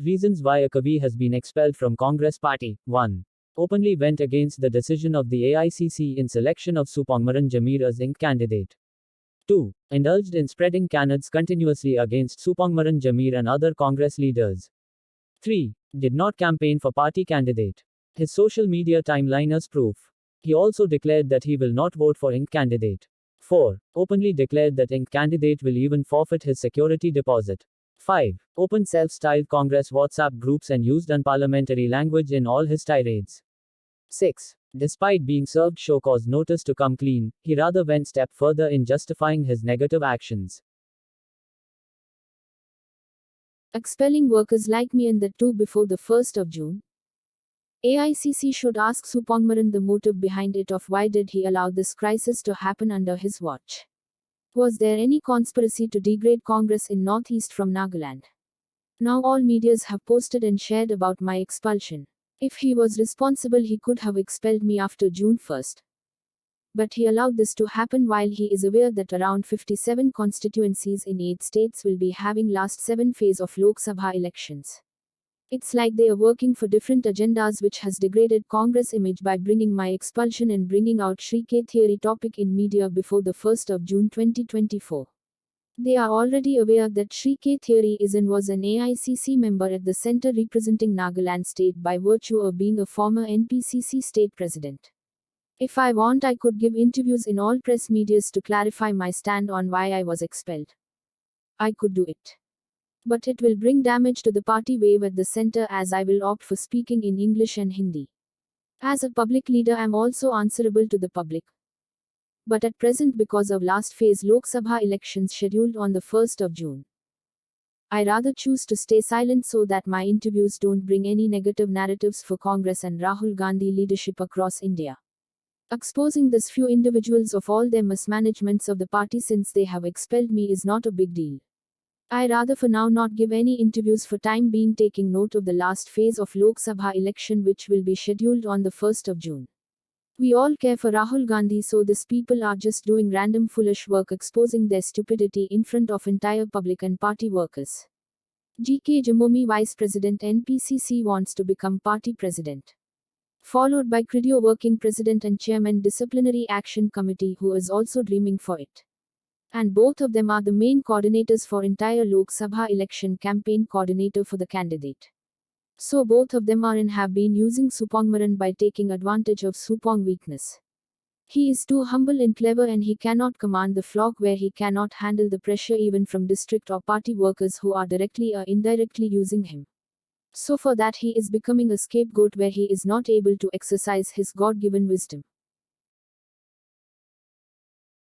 Reasons why Akavi has been expelled from Congress Party. 1. Openly went against the decision of the AICC in selection of Supongmaran Jamir as INC candidate. 2. Indulged in spreading canards continuously against Supongmaran Jamir and other Congress leaders. 3. Did not campaign for party candidate. His social media timeline is proof. He also declared that he will not vote for INC candidate. 4. Openly declared that INC candidate will even forfeit his security deposit. 5. Opened self-styled Congress WhatsApp groups and used unparliamentary language in all his tirades. 6. Despite being served show cause notice to come clean, he rather went step further in justifying his negative actions. Expelling workers like me and the two before the 1st of June. AICC should ask Supongmaran the motive behind it of why did he allow this crisis to happen under his watch. Was there any conspiracy to degrade Congress in Northeast from Nagaland? Now all medias have posted and shared about my expulsion. If he was responsible he could have expelled me after June 1st. But he allowed this to happen while he is aware that around 57 constituencies in 8 states will be having last 7 phase of Lok Sabha elections. It's like they are working for different agendas which has degraded Congress image by bringing my expulsion and bringing out Sri K theory topic in media before the 1st of June 2024. They are already aware that Sri K theory is and was an AICC member at the center representing Nagaland state by virtue of being a former NPCC state president. If I want I could give interviews in all press medias to clarify my stand on why I was expelled. I could do it. But it will bring damage to the party wave at the center as I will opt for speaking in English and Hindi. As a public leader I am also answerable to the public. But at present because of last phase Lok Sabha elections scheduled on the 1st of June. I rather choose to stay silent so that my interviews don't bring any negative narratives for Congress and Rahul Gandhi leadership across India. Exposing these few individuals of all their mismanagements of the party since they have expelled me is not a big deal. I rather for now not give any interviews for time being taking note of the last phase of Lok Sabha election which will be scheduled on the 1st of June. We all care for Rahul Gandhi so these people are just doing random foolish work exposing their stupidity in front of entire public and party workers. GK Jamomi Vice President NPCC wants to become party president. Followed by Cridio Working President and Chairman Disciplinary Action Committee who is also dreaming for it. And both of them are the main coordinators for entire Lok Sabha election campaign coordinator for the candidate. So both of them are and have been using Supongmaran by taking advantage of Supong weakness. He is too humble and clever and he cannot command the flock where he cannot handle the pressure even from district or party workers who are directly or indirectly using him. So for that he is becoming a scapegoat where he is not able to exercise his God-given wisdom.